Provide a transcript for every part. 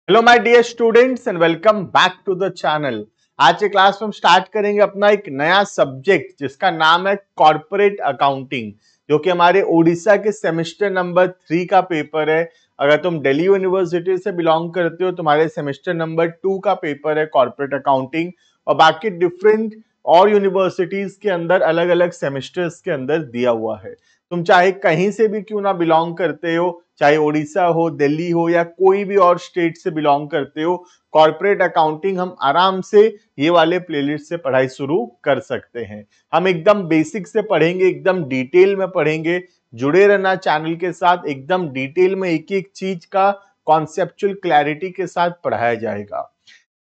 Hello my dear students and welcome back to the channel. आज के class में हम स्टार्ट करेंगे अपना एक नया सब्जेक्ट जिसका नाम है कॉर्पोरेट अकाउंटिंग, जो कि हमारे उड़ीसा के सेमेस्टर नंबर 3 का पेपर है। अगर तुम दिल्ली यूनिवर्सिटी से बिलोंग करते हो तुम्हारे सेमेस्टर नंबर 2 का पेपर है कॉर्पोरेट अकाउंटिंग। और बाकी डिफरेंट और यूनिवर्सिटीज के अंदर अलग अलग सेमेस्टर्स के अंदर दिया हुआ है। तुम चाहे कहीं से भी क्यों ना बिलोंग करते हो, चाहे उड़ीसा हो, दिल्ली हो या कोई भी और स्टेट से बिलोंग करते हो, कॉर्पोरेट अकाउंटिंग हम आराम से ये वाले प्लेलिस्ट से पढ़ाई शुरू कर सकते हैं। हम एकदम बेसिक से पढ़ेंगे, एकदम डिटेल में पढ़ेंगे। जुड़े रहना चैनल के साथ, एकदम डिटेल में एक एक चीज का कॉन्सेप्चुअल क्लैरिटी के साथ पढ़ाया जाएगा।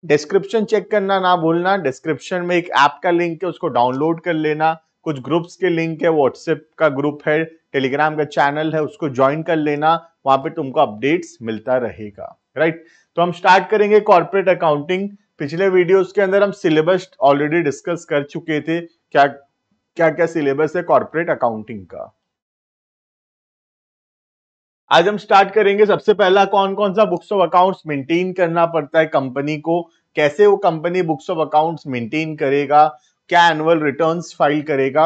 डिस्क्रिप्शन चेक करना ना भूलना। डिस्क्रिप्शन में एक ऐप का लिंक है, उसको डाउनलोड कर लेना। कुछ ग्रुप्स के लिंक है, व्हाट्सएप का ग्रुप है, टेलीग्राम का चैनल है, उसको ज्वाइन कर लेना। वहां पे तुमको अपडेट्स मिलता रहेगा। राइट, तो हम स्टार्ट करेंगे कॉर्पोरेट अकाउंटिंग। पिछले वीडियोस के अंदर हम सिलेबस ऑलरेडी डिस्कस कर चुके थे। क्या क्या क्या सिलेबस है कॉर्पोरेट अकाउंटिंग का। आज हम स्टार्ट करेंगे। सबसे पहला कौन कौन सा बुक्स ऑफ अकाउंट्स मेंटेन करना पड़ता है कंपनी को, कैसे वो company books of accounts maintain करेगा, क्या एनुअल रिटर्न्स फाइल करेगा,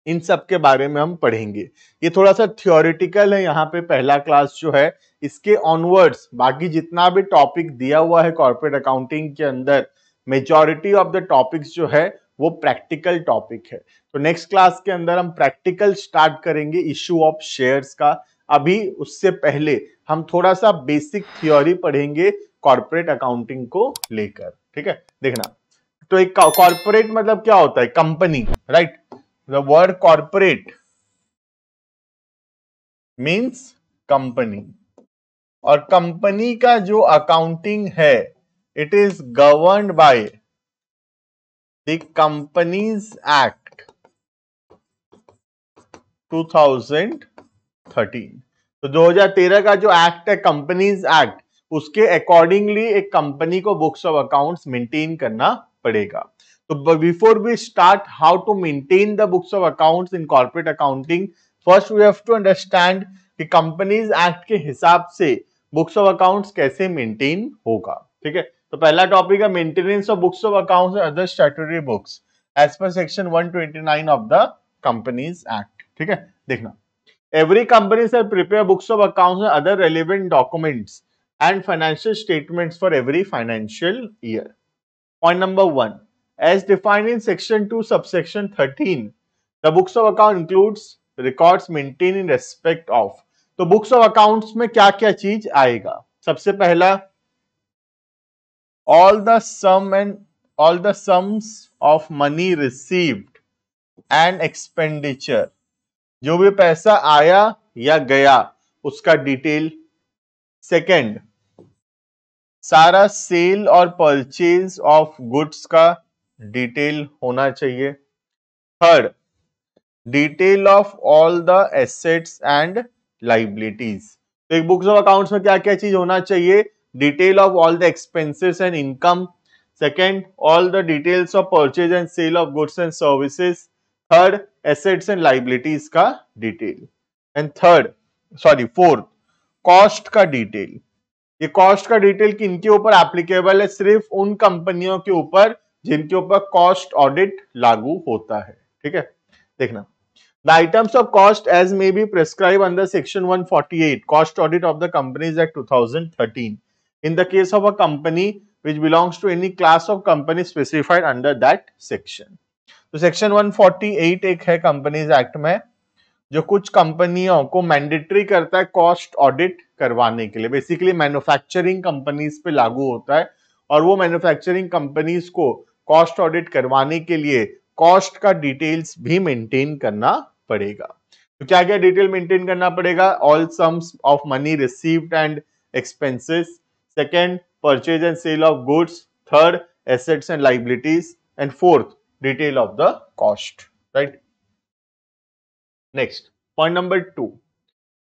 इन सब के बारे में हम पढ़ेंगे। ये थोड़ा सा थियोरेटिकल है यहाँ पे पहला क्लास जो है। इसके ऑनवर्ड्स बाकी जितना भी टॉपिक दिया हुआ है कॉर्पोरेट अकाउंटिंग के अंदर, मेजॉरिटी ऑफ द टॉपिक्स जो है वो प्रैक्टिकल टॉपिक है। तो नेक्स्ट क्लास के अंदर हम प्रैक्टिकल स्टार्ट करेंगे इशू ऑफ शेयर्स का। अभी उससे पहले हम थोड़ा सा बेसिक थियोरी पढ़ेंगे कॉर्पोरेट अकाउंटिंग को लेकर। ठीक है, देखना। तो एक कॉर्पोरेट मतलब क्या होता है? Company, right. The word corporate means company, और कंपनी का जो अकाउंटिंग है it is governed by the companies Act 2013। तो 2013 का जो एक्ट है कंपनीज एक्ट, उसके अकॉर्डिंगली एक कंपनी को बुक्स ऑफ अकाउंट्स मेंटेन करना पड़ेगा। तो before we start how to maintain the books of accounts in corporate accounting, first we have to understand कि कंपनीज एक्ट के हिसाब से बुक्स ऑफ अकाउंट्स कैसे मेंटेन होगा। ठीक है, तो पहला टॉपिक है maintenance of books of accounts and other statutory books as per section 129 of the companies act. ठीक है, देखना। Every company shall prepare books of accounts and other relevant documents and financial statements for every financial year. Point number 1. As defined in section 2 subsection 13, the books of account includes records maintained in respect of. तो books of accounts में क्या क्या चीज आएगा? सबसे पहला all the sums of money received and expenditure, जो भी पैसा आया या गया उसका डिटेल। सेकंड, सारा सेल और परचेज ऑफ गुड्स का डिटेल होना चाहिए। Third, detail of all the assets and liabilities. तो एक बुक्स ऑफ अकाउंट्स में क्या क्या चीज होना चाहिए? Detail of all the expenses and income. Second, all the details of purchase and sale of goods and services. Third, assets and liabilities का detail. And fourth, cost का डिटेल। ये cost का डिटेल किनके ऊपर एप्लीकेबल है? सिर्फ उन कंपनियों के ऊपर जिनके ऊपर कॉस्ट ऑडिट लागू होता है। ठीक है, देखना। The items of cost as may be prescribed under section 148 cost audit of the companies act 2013 in the case of a company which belongs to any class of company specified under that section. तो section 148 एक है Companies act में जो कुछ कंपनियों को mandatory करता है कॉस्ट ऑडिट करवाने के लिए। बेसिकली मैन्युफैक्चरिंग कंपनीज पे लागू होता है, और वो मैन्युफैक्चरिंग कंपनीज को कॉस्ट ऑडिट करवाने के लिए कॉस्ट का डिटेल्स भी मेंटेन करना पड़ेगा। तो क्या क्या डिटेल मेंटेन करना पड़ेगा? All sums of money received and expenses. Second, purchase and sale of goods. Third, assets and liabilities. And fourth, detail of the cost. Right, next point number 2,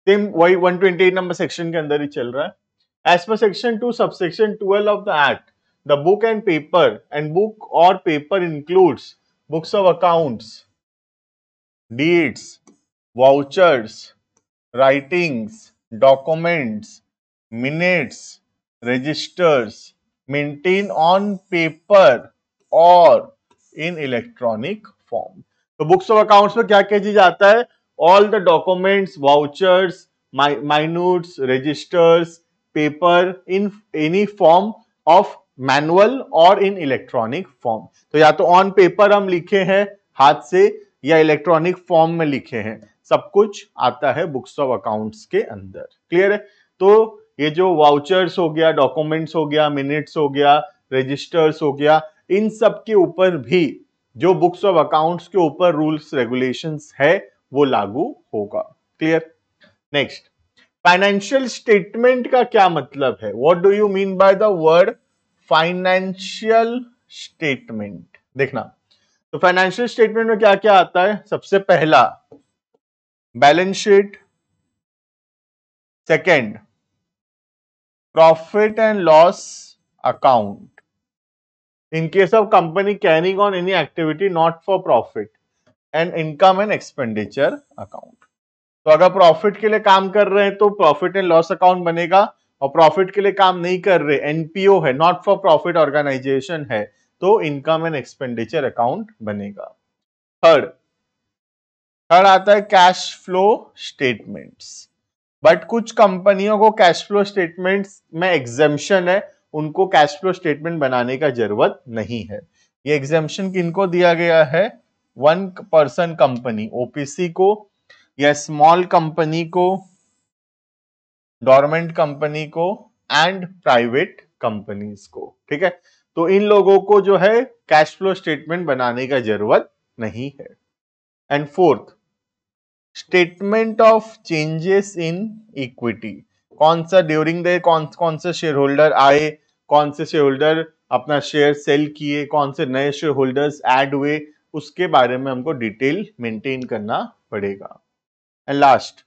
same वही 128 number section के अंदर ही चल रहा है। As per section 2 subsection 12 of the act, the book and book और paper includes books of accounts, deeds, vouchers, writings, documents, minutes, registers maintained on paper or in electronic form। तो books of accounts में क्या क्या चीज आता है? All the documents, vouchers, minutes, registers, paper in any form of manual और in electronic form. तो या तो ऑन पेपर हम लिखे हैं हाथ से या इलेक्ट्रॉनिक फॉर्म में लिखे हैं, सब कुछ आता है बुक्स ऑफ अकाउंट्स के अंदर। क्लियर है? तो ये जो वाउचर्स हो गया, डॉक्यूमेंट्स हो गया, मिनट्स हो गया, रजिस्टर्स हो गया, इन सब के ऊपर भी जो बुक्स ऑफ अकाउंट्स के ऊपर रूल्स रेगुलेशंस है वो लागू होगा। क्लियर? नेक्स्ट, फाइनेंशियल स्टेटमेंट का क्या मतलब है? What do you mean by the word financial statement? देखना, तो फाइनेंशियल स्टेटमेंट में क्या क्या आता है? सबसे पहला balance sheet, second profit and loss account in case of company carrying on any activity not for profit, and income and expenditure account. तो अगर प्रॉफिट के लिए काम कर रहे हैं तो प्रॉफिट एंड लॉस अकाउंट बनेगा, और प्रॉफिट के लिए काम नहीं कर रहे, एनपीओ है, नॉट फॉर प्रॉफिट ऑर्गेनाइजेशन है, तो इनकम एंड एक्सपेंडिचर अकाउंट बनेगा। थर्ड आता है कैश फ्लो स्टेटमेंट्स। बट कुछ कंपनियों को कैश फ्लो स्टेटमेंट्स में एग्जेम्पशन है, उनको कैश फ्लो स्टेटमेंट बनाने का जरूरत नहीं है। ये एग्जेम्पशन किनको दिया गया है? वन पर्सन कंपनी ओपीसी को, या स्मॉल कंपनी को, गवर्नमेंट कंपनी को, एंड प्राइवेट कंपनीज को। ठीक है? तो इन लोगों को जो है कैश फ्लो स्टेटमेंट बनाने का जरूरत नहीं है। And fourth, statement of changes in equity. कौन सा ड्यूरिंग द कौन से शेयर होल्डर आए, कौन से शेयर होल्डर अपना शेयर सेल किए, कौन से नए शेयर होल्डर्स ऐड हुए, उसके बारे में हमको डिटेल मेंटेन करना पड़ेगा। And last,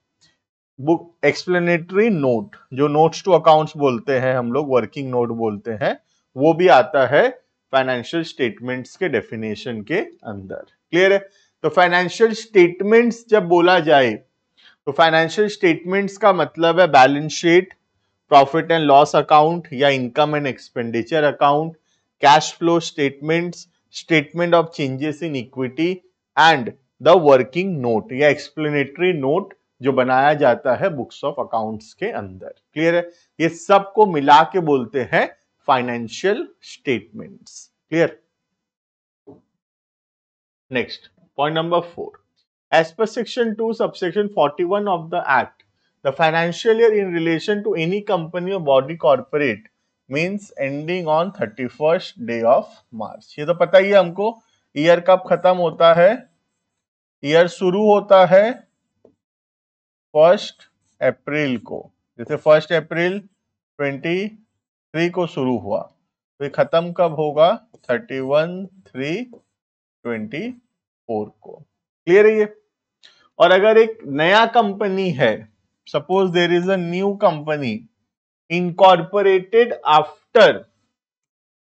book explanatory note, जो नोट्स टू अकाउंट्स बोलते हैं हम लोग, वर्किंग नोट बोलते हैं, वो भी आता है फाइनेंशियल स्टेटमेंट्स के डेफिनेशन के अंदर। क्लियर है? तो फाइनेंशियल स्टेटमेंट्स जब बोला जाए तो फाइनेंशियल स्टेटमेंट्स का मतलब है balance sheet, profit and loss account या income and expenditure account, cash flow statements, statement of changes in equity, and the working note या एक्सप्लेनेटरी नोट जो बनाया जाता है बुक्स ऑफ अकाउंट्स के अंदर। क्लियर है? ये सब को मिला के बोलते हैं financial statements. Clear? Next, point number 4. As per section 2 subsection 41 of the act, the financial year in relation to any company or body corporate means ending on 31st day of March। ये तो पता ही है हमको, year कब खत्म होता है? Year शुरू होता है 1 अप्रैल को। जैसे 1 अप्रैल 23 को शुरू हुआ, तो ये खत्म कब होगा? 31/3/24 को। क्लियर है ये? और अगर एक नया कंपनी है, suppose there is a new company incorporated after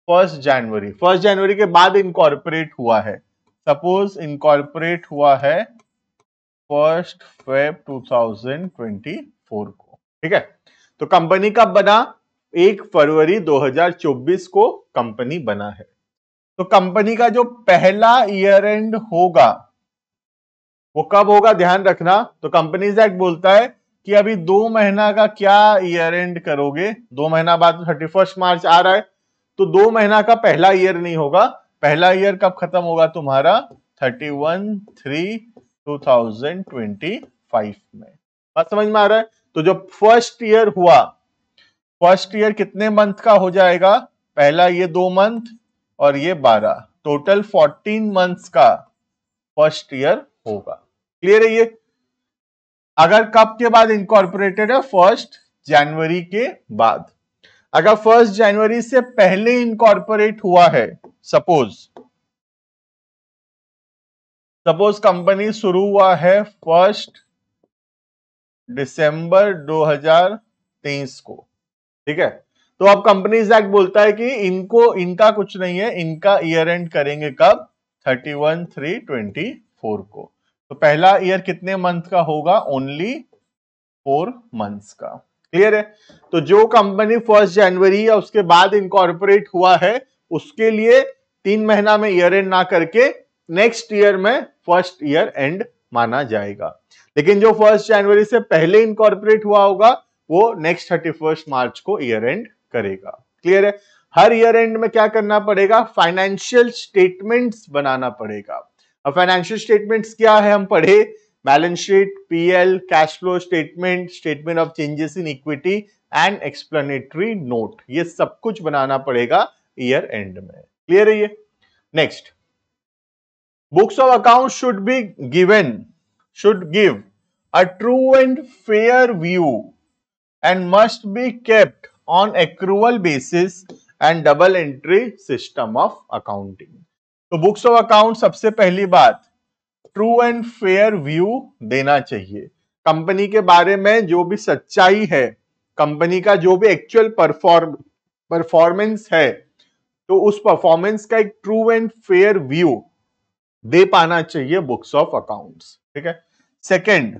1 January के बाद इनकॉर्पोरेट हुआ है, सपोज इनकॉर्पोरेट हुआ है 1 Feb 2024 को। ठीक है? तो कंपनी कब बना? 1 फरवरी 2024 को कंपनी बना है। तो कंपनी का जो पहला ईयर एंड होगा वो कब होगा? ध्यान रखना। तो कंपनीज एक्ट बोलता है कि अभी 2 महीना का क्या ईयर एंड करोगे? 2 महीना बाद 31 मार्च आ रहा है, तो 2 महीना का पहला ईयर नहीं होगा। पहला ईयर कब खत्म होगा तुम्हारा? 31/3/2025 में। बात समझ में आ रहा है? तो जो फर्स्ट ईयर हुआ, फर्स्ट ईयर कितने मंथ का हो जाएगा? पहला ये 2 मंथ और ये 12, टोटल 14 मंथ्स का फर्स्ट ईयर होगा। क्लियर है ये? अगर कब के बाद इनकॉर्पोरेटेड है? 1 जनवरी के बाद। अगर 1 जनवरी से पहले इनकॉर्पोरेट हुआ है, सपोज कंपनी शुरू हुआ है 1 दिसंबर 2023 को। ठीक है? तो अब कंपनीज एक्ट बोलता है कि इनका कुछ नहीं है, इनका ईयर एंड करेंगे कब? 31/3/24 को। तो पहला ईयर कितने मंथ का होगा? ओनली 4 मंथ्स का। क्लियर है? तो जो कंपनी 1 जनवरी या उसके बाद इनकॉर्पोरेट हुआ है उसके लिए 3 महीना में ईयर एंड ना करके नेक्स्ट ईयर में फर्स्ट ईयर एंड माना जाएगा। लेकिन जो 1 जनवरी से पहले इनकॉर्पोरेट हुआ होगा वो नेक्स्ट 31 मार्च को ईयर एंड करेगा। क्लियर है? हर ईयर एंड में क्या करना पड़ेगा? फाइनेंशियल स्टेटमेंट्स बनाना पड़ेगा। अब फाइनेंशियल स्टेटमेंट्स क्या है हम पढ़े, balance sheet, PL, cash flow statement, statement of changes in equity and explanatory note, ये सब कुछ बनाना पड़ेगा ईयर एंड में। क्लियर है ये? Next, books of account should give a true and fair view and must be kept on accrual basis and double entry system of accounting। तो books of account सबसे पहली बात ट्रू एंड फेयर व्यू देना चाहिए। Company के बारे में जो भी सच्चाई है, कंपनी का जो भी एक्चुअल परफॉर्मेंस है, तो उस परफॉर्मेंस का एक ट्रू एंड फेयर व्यू दे पाना चाहिए बुक्स ऑफ अकाउंट्स। ठीक है? सेकंड,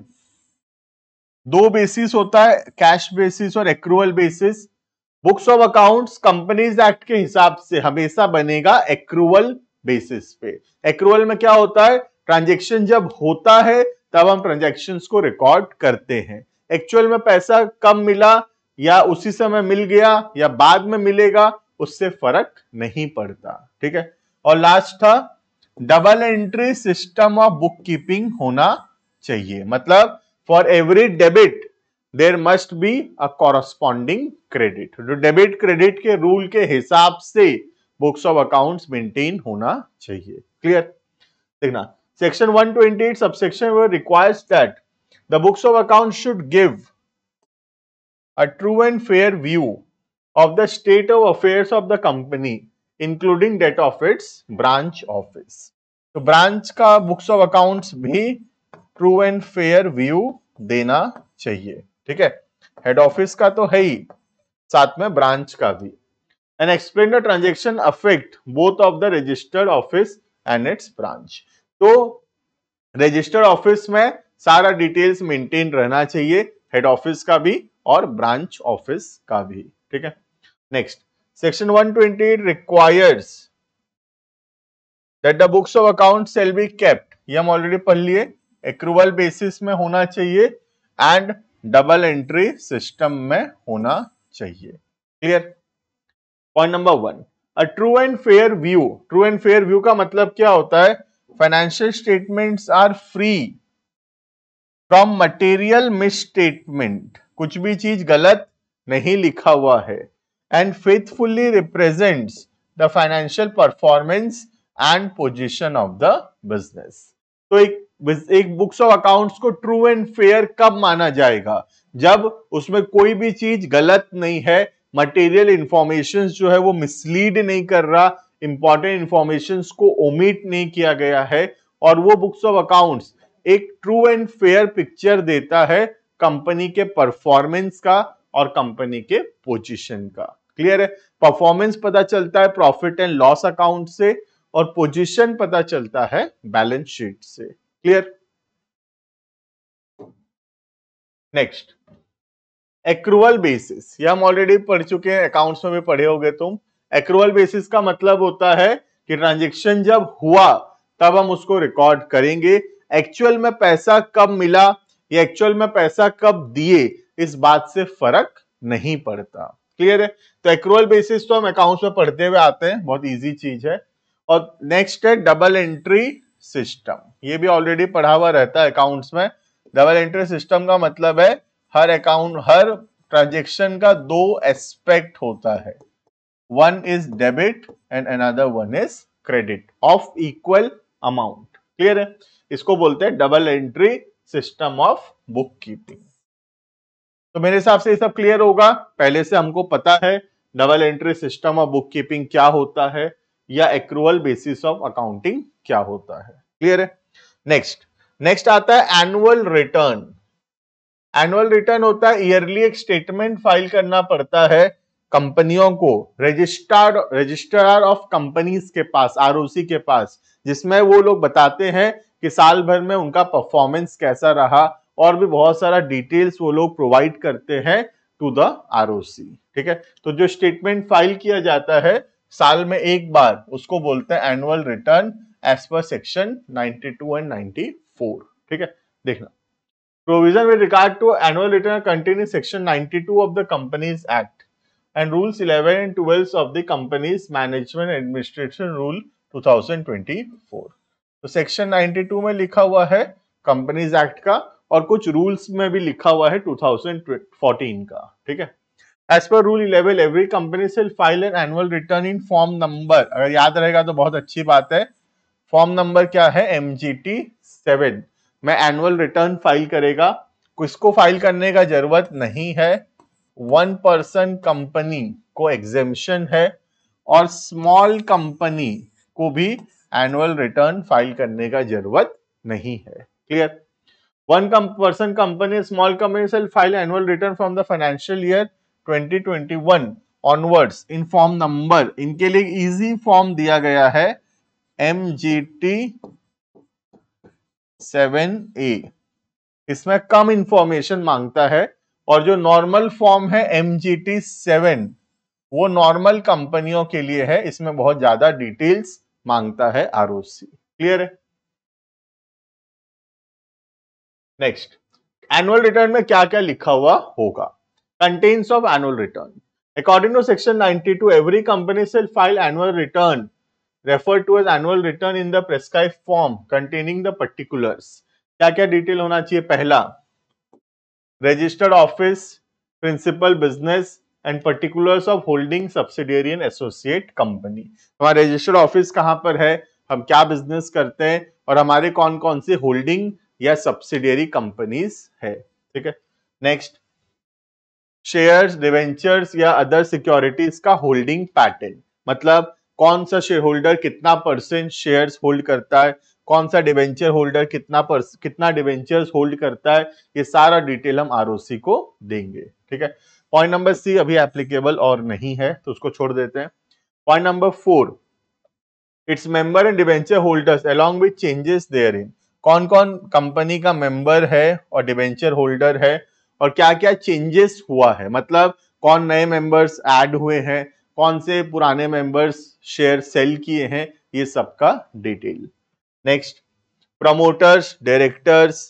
2 बेसिस होता है, कैश बेसिस और accrual basis. Books of accounts companies Act के हिसाब से हमेशा बनेगा एक्रूअल बेसिस पे। एक्रूअल में क्या होता है? ट्रांजैक्शन जब होता है तब हम ट्रांजैक्शंस को रिकॉर्ड करते हैं। एक्चुअल में पैसा कब मिला या उसी समय मिल गया या बाद में मिलेगा, उससे फर्क नहीं पड़ता। ठीक है? और लास्ट था double entry system of book keeping होना चाहिए। मतलब for every debit there must be a corresponding credit. जो डेबिट क्रेडिट के रूल के हिसाब से बुक्स ऑफ अकाउंट्स मेंटेन होना चाहिए। क्लियर? देखना, section 128 subsection requires that the books of account should give a true and fair view of the state of affairs of the company including that of its branch office। तो branch का books of accounts भी true and fair view देना चाहिए। ठीक है? Head office का तो है ही, साथ में ब्रांच का भी। And explain the transaction affect both of the registered office and it's branch. तो रजिस्टर्ड ऑफिस में सारा डिटेल्स मेंटेन रहना चाहिए, हेड ऑफिस का भी और ब्रांच ऑफिस का भी। ठीक है? Next, section 128 requires that the books of account shall be kept, ये हम ऑलरेडी पढ़ लिए, एक्रूवल बेसिस में होना चाहिए एंड डबल एंट्री सिस्टम में होना चाहिए। Clear? Point number 1, a true and fair view. True and fair view का मतलब क्या होता है? Financial statements are free from material misstatement, कुछ भी चीज गलत नहीं लिखा हुआ है, and faithfully represents the financial performance and position of the business। तो एक बुक्स ऑफ अकाउंट्स को ट्रू एंड फेयर कब माना जाएगा? जब उसमें कोई भी चीज गलत नहीं है, मटेरियल इंफॉर्मेशन जो है वो मिसलीड नहीं कर रहा, इंपॉर्टेंट इंफॉर्मेशन को ओमिट नहीं किया गया है, और वो बुक्स ऑफ अकाउंट्स एक ट्रू एंड फेयर पिक्चर देता है कंपनी के परफॉर्मेंस का और कंपनी के पोजीशन का। क्लियर है? परफॉर्मेंस पता चलता है प्रॉफिट एंड लॉस अकाउंट से और पोजीशन पता चलता है बैलेंस शीट से। क्लियर? नेक्स्ट, एक्रूअल बेसिस, ये हम ऑलरेडी पढ़ चुके हैं, अकाउंट्स में भी पढ़े होगे तुम। एक्रूअल बेसिस का मतलब होता है कि ट्रांजैक्शन जब हुआ तब हम उसको रिकॉर्ड करेंगे। एक्चुअल में पैसा कब मिला या एक्चुअल में पैसा कब दिए, इस बात से फर्क नहीं पड़ता। क्लियर है? तो एक्रूअल बेसिस तो हम अकाउंट्स में पढ़ते हुए आते हैं, बहुत इजी चीज है। और नेक्स्ट है डबल एंट्री सिस्टम, ये भी ऑलरेडी पढ़ा हुआ रहता है अकाउंट्स में। डबल एंट्री सिस्टम का मतलब है हर ट्रांजेक्शन का 2 एस्पेक्ट होता है, one is debit and another one is credit of equal amount. Clear है? इसको बोलते हैं double entry system of book keeping. तो मेरे हिसाब से ये सब क्लियर होगा। पहले से हमको पता है double entry system of book keeping क्या होता है या एक्रूअल बेसिस ऑफ अकाउंटिंग क्या होता है। क्लियर है? नेक्स्ट आता है एनुअल रिटर्न। एनुअल रिटर्न होता है ईयरली एक स्टेटमेंट फाइल करना पड़ता है कंपनियों को रजिस्ट्रार ऑफ कंपनीज के पास, आरओसी के पास, जिसमें वो लोग बताते हैं कि साल भर में उनका परफॉर्मेंस कैसा रहा और भी बहुत सारा डिटेल्स वो लोग प्रोवाइड करते हैं टू द आरओसी। ठीक है, तो जो स्टेटमेंट फाइल किया जाता है साल में एक बार, उसको बोलते हैं annual return as per section 92 and 94। ठीक है, देखना provision with regard to annual return are contained in section 92 of the Companies Act and rules 11 and 12 of the Companies Management Administration Rule 2024। तो सेक्शन 92 में लिखा हुआ है कंपनीज एक्ट का और कुछ रूल्स में भी लिखा हुआ है 2014 का। ठीक है, as per rule 11 every company shall file an annual return in form number, अगर याद रहेगा तो बहुत अच्छी बात है। फॉर्म नंबर क्या है? MGT 7 में एनुअल रिटर्न फाइल करेगा। किसको फाइल करने का जरूरत नहीं है? 1 पर्सन कंपनी को एग्जेम्पशन है और स्मॉल कंपनी को भी एनुअल रिटर्न फाइल करने का जरूरत नहीं है। Clear? 1 person company small company shall file annual return from the financial year 2021 onwards in form number, इनके लिए इजी फॉर्म दिया गया है MGT 7A। इसमें कम इंफॉर्मेशन मांगता है और जो नॉर्मल फॉर्म है MGT 7 वो नॉर्मल कंपनियों के लिए है, इसमें बहुत ज्यादा डिटेल्स मांगता है आरओसी। क्लियर है? नेक्स्ट, एनुअल रिटर्न में क्या क्या लिखा हुआ होगा? Contents of annual return according to section 92 every company shall file annual return referred to as annual return in the prescribed form containing the particulars। क्या क्या डिटेल होना चाहिए? पहला, registered office, principal business and particulars of holding subsidiary and associate company. हमारा registered office कहां पर है, हम क्या बिजनेस करते हैं और हमारे कौन कौन से होल्डिंग या सब्सिडियरी कंपनीज है। ठीक है, नेक्स्ट, शेयर्स, डिवेंचर्स या अदर सिक्योरिटीज का होल्डिंग पैटर्न, मतलब कौन सा शेयर होल्डर कितना परसेंट शेयर्स होल्ड करता है, कौन सा डिवेंचर होल्डर कितना डिवेंचर्स होल्ड करता है, ये सारा डिटेल हम आरओसी को देंगे। ठीक है, पॉइंट नंबर सी अभी एप्लीकेबल और नहीं है तो उसको छोड़ देते हैं। Point number 4, it's member and debenture holders along with changes therein, कौन कौन कंपनी का मेंबर है और डिवेंचर होल्डर है और क्या क्या चेंजेस हुआ है, मतलब कौन नए मेंबर्स ऐड हुए हैं, कौन से पुराने मेंबर्स शेयर सेल किए हैं, ये सब का डिटेल। नेक्स्ट, प्रमोटर्स, डायरेक्टर्स,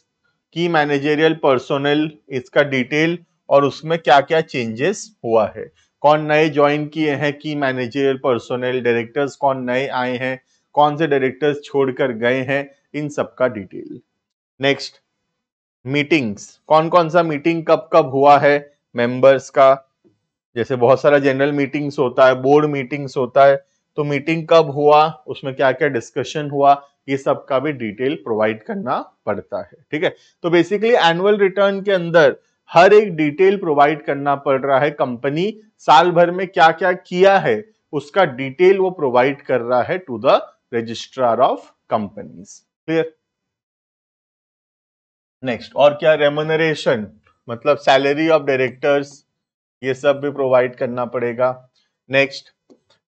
की मैनेजरियल पर्सोनल, इसका डिटेल और उसमें क्या क्या चेंजेस हुआ है, कौन नए ज्वाइन किए हैं की मैनेजरियल पर्सोनल, डायरेक्टर्स कौन नए आए हैं, कौन से डायरेक्टर्स छोड़कर गए हैं, इन सब का डिटेल। नेक्स्ट, मीटिंग्स, कौन कौन सा मीटिंग कब कब हुआ है मेंबर्स का, जैसे बहुत सारा जनरल मीटिंग्स होता है, बोर्ड मीटिंग्स होता है, तो मीटिंग कब हुआ, उसमें क्या क्या डिस्कशन हुआ, ये सब का भी डिटेल प्रोवाइड करना पड़ता है। ठीक है, तो बेसिकली एनुअल रिटर्न के अंदर हर एक डिटेल प्रोवाइड करना पड़ रहा है। कंपनी साल भर में क्या क्या किया है उसका डिटेल वो प्रोवाइड कर रहा है to the registrar of companies. Clear? Next, और क्या? रेम्यूनरेशन, मतलब सैलरी ऑफ डायरेक्टर्स, ये सब भी प्रोवाइड करना पड़ेगा। Next,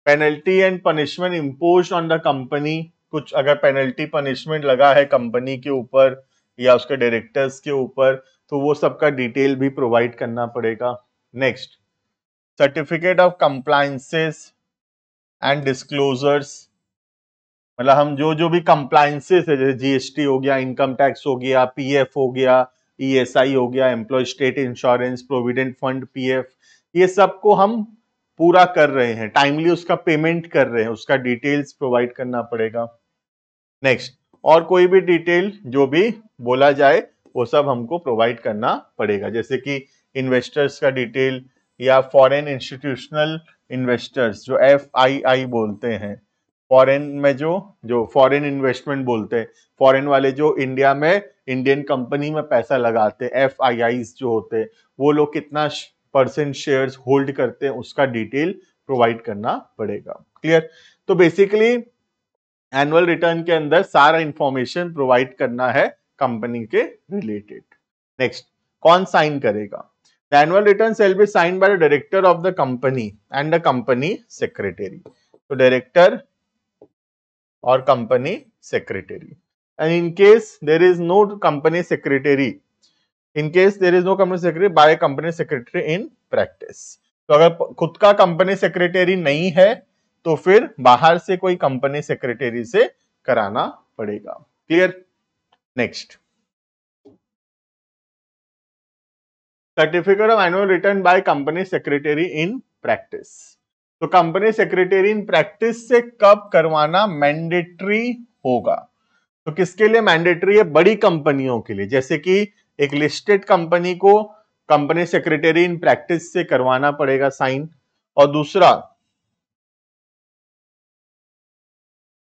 penalty and punishment imposed on the company, कुछ अगर पेनल्टी पनिशमेंट लगा है कंपनी के ऊपर या उसके डायरेक्टर्स के ऊपर तो वो सब का डिटेल भी प्रोवाइड करना पड़ेगा। Next, certificate of compliances and disclosures, मतलब हम जो जो भी कंप्लायंसेस है, जैसे जीएसटी हो गया, इनकम टैक्स हो गया, पीएफ हो गया, ईएसआई हो गया, employ state insurance, provident fund, PF, ये सब को हम पूरा कर रहे हैं, टाइमली उसका पेमेंट कर रहे हैं, उसका डिटेल्स प्रोवाइड करना पड़ेगा। नेक्स्ट, और कोई भी डिटेल जो भी बोला जाए वो सब हमको प्रोवाइड करना पड़ेगा, जैसे कि इन्वेस्टर्स का डिटेल या फॉरेन इंस्टीट्यूशनल इन्वेस्टर्स जो FII बोलते हैं, फॉरेन में जो फॉरेन इन्वेस्टमेंट बोलते हैं, फॉरेन वाले जो इंडिया में इंडियन कंपनी में पैसा लगाते हैं, FIIs जो होते हैं, वो लोग कितना परसेंट शेयर्स होल्ड करते हैं उसका डिटेल प्रोवाइड करना पड़ेगा। क्लियर? तो बेसिकली एनुअल रिटर्न के अंदर सारा इंफॉर्मेशन प्रोवाइड करना है कंपनी के रिलेटेड। नेक्स्ट, कौन साइन करेगा? The annual return shall be signed by the director of the company and the company secretary. तो डायरेक्टर और company secretary, and in case there is no company secretary in case there is no company secretary by company secretary in practice. तो अगर खुद का company secretary नहीं है तो फिर बाहर से कोई कंपनी सेक्रेटरी से कराना पड़ेगा। Clear? Next, certificate of annual return bye company secretary in practice. तो कंपनी सेक्रेटरी इन प्रैक्टिस से कब करवाना मैंडेटरी होगा? तो किसके लिए मैंडेटरी है? बड़ी कंपनियों के लिए, जैसे कि एक लिस्टेड कंपनी को कंपनी सेक्रेटरी इन प्रैक्टिस से करवाना पड़ेगा साइन। और दूसरा,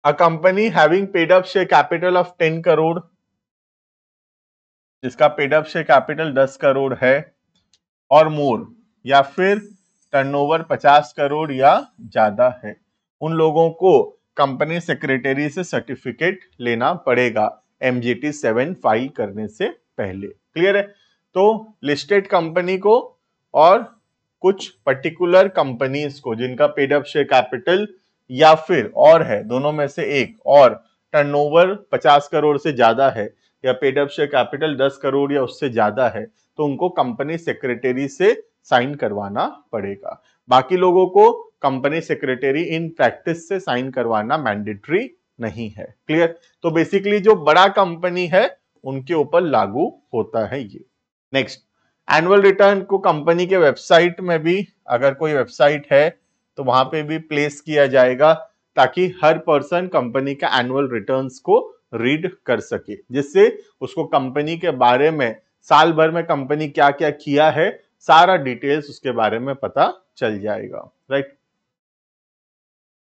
a company having paid up share capital of 10 crore, जिसका paid up share capital 10 crore है और मोर, या फिर टर्नओवर 50 करोड़ या ज्यादा है, उन लोगों को कंपनी सेक्रेटरी से सर्टिफिकेट लेना पड़ेगा MGT 7 फाइल करने से पहले। क्लियर है? तो लिस्टेड कंपनी को और कुछ पर्टिकुलर कंपनीज को जिनका पेड अप शेयर कैपिटल या फिर और है, दोनों में से एक, और टर्नओवर 50 करोड़ से ज्यादा है या paid up share capital 10 crore या उससे ज्यादा है, तो उनको कंपनी सेक्रेटरी से साइन करवाना पड़ेगा। बाकी लोगों को कंपनी सेक्रेटरी इन प्रैक्टिस से साइन करवाना मैंडेटरी नहीं है। क्लियर? तो बेसिकली जो बड़ा कंपनी है उनके ऊपर लागू होता है ये। नेक्स्ट, एनुअल रिटर्न को कंपनी के वेबसाइट में भी, अगर कोई वेबसाइट है तो वहां पे भी प्लेस किया जाएगा ताकि हर पर्सन कंपनी का एनुअल रिटर्न्स को रीड कर सके, जिससे उसको कंपनी के बारे में साल भर में कंपनी क्या क्या किया है सारा डिटेल्स उसके बारे में पता चल जाएगा। Right?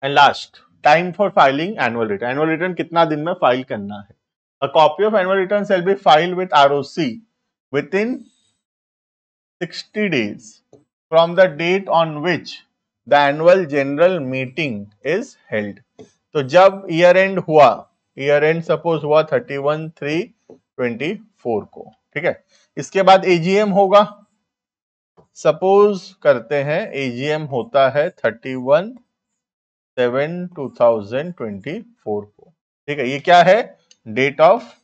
And last, time for filing annual return. Annual return कितना दिन में फाइल करना है? A copy of annual return shall be filed with ROC with in 60 days from the date on which the annual general meeting is held। तो जब year and हुआ, year and suppose हुआ 31/3/24 को, ठीक है, इसके बाद AGM होगा। सपोज करते हैं AGM होता है 31/7/2024 को, ठीक है, ये क्या है? Date of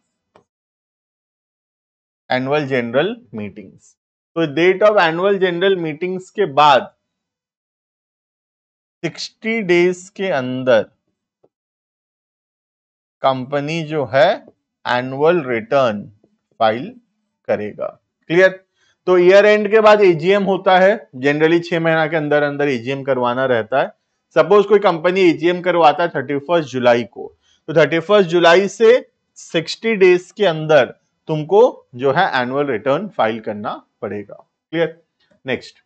annual general meetings. तो date of annual general meetings के बाद 60 डेज के अंदर कंपनी जो है एनुअल रिटर्न फाइल करेगा। क्लियर? तो ईयर एंड के बाद AGM होता है, जनरली 6 महीना के अंदर अंदर AGM करवाना रहता है। सपोज कोई कंपनी AGM करवाता है 31 जुलाई को, तो 31 जुलाई से 60 डेज के अंदर तुमको जो है एनुअल रिटर्न फाइल करना पड़ेगा। Clear? Next,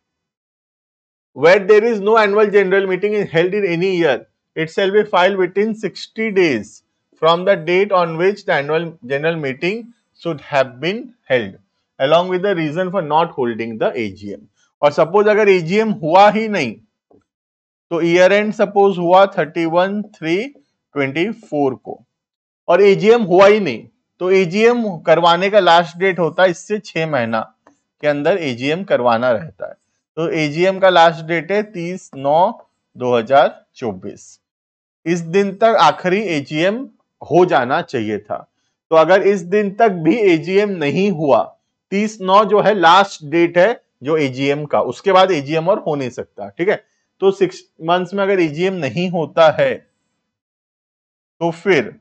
where there is no annual general meeting is held in any year, it shall be filed within 60 days from the date on which the annual general meeting should have been held, along with the reason for not holding the AGM। और suppose अगर AGM हुआ ही नहीं, तो year and suppose हुआ 31/3/24 को और AGM हुआ ही नहीं, तो AGM करवाने का लास्ट डेट होता है इससे 6 महीना के अंदर AGM करवाना रहता है। तो AGM का लास्ट डेट है 30/9/2024। इस दिन तक आखिरी AGM हो जाना चाहिए था। तो अगर इस दिन तक भी AGM नहीं हुआ, 30/9 जो है लास्ट डेट है जो AGM का, उसके बाद AGM और हो नहीं सकता। ठीक है? तो 6 मंथ्स में अगर AGM नहीं होता है तो फिर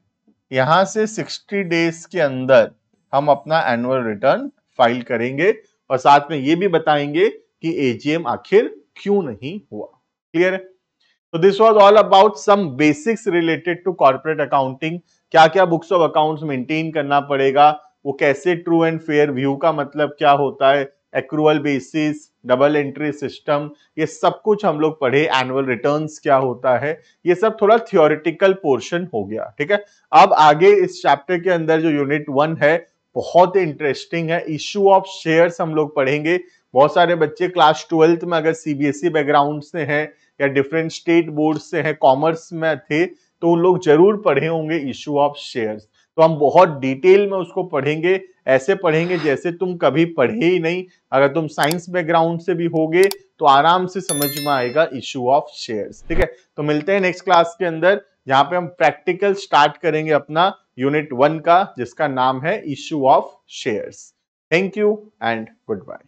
यहां से 60 डेज के अंदर हम अपना एनुअल रिटर्न फाइल करेंगे और साथ में ये भी बताएंगे कि AGM आखिर क्यों नहीं हुआ। क्लियर है? तो this was all about some basics related to corporate accounting. क्या क्या बुक्स ऑफ अकाउंट्स मेंटेन करना पड़ेगा, वो कैसे ट्रू एंड फेयर व्यू का मतलब क्या होता है, accrual basis, double entry system, ये सब कुछ हम लोग पढ़े। एनुअल रिटर्न्स क्या होता है, ये सब थोड़ा थियोरेटिकल पोर्शन हो गया। ठीक है? अब आगे इस चैप्टर के अंदर जो यूनिट 1 है बहुत इंटरेस्टिंग है। इश्यू ऑफ शेयर्स हम लोग पढ़ेंगे। बहुत सारे बच्चे क्लास 12th में अगर CBSE बैकग्राउंड से हैं या डिफरेंट स्टेट बोर्ड से हैं, कॉमर्स में थे, तो उन लोग जरूर पढ़े होंगे इश्यू ऑफ शेयर्स। तो हम बहुत डिटेल में उसको पढ़ेंगे, ऐसे पढ़ेंगे जैसे तुम कभी पढ़े ही नहीं। अगर तुम साइंस बैकग्राउंड से भी होगे तो आराम से समझ में आएगा इश्यू ऑफ शेयर्स। ठीक है? तो मिलते हैं नेक्स्ट क्लास के अंदर जहां पे हम प्रैक्टिकल स्टार्ट करेंगे अपना यूनिट 1 का, जिसका नाम है issue of shares. Thank you and goodbye.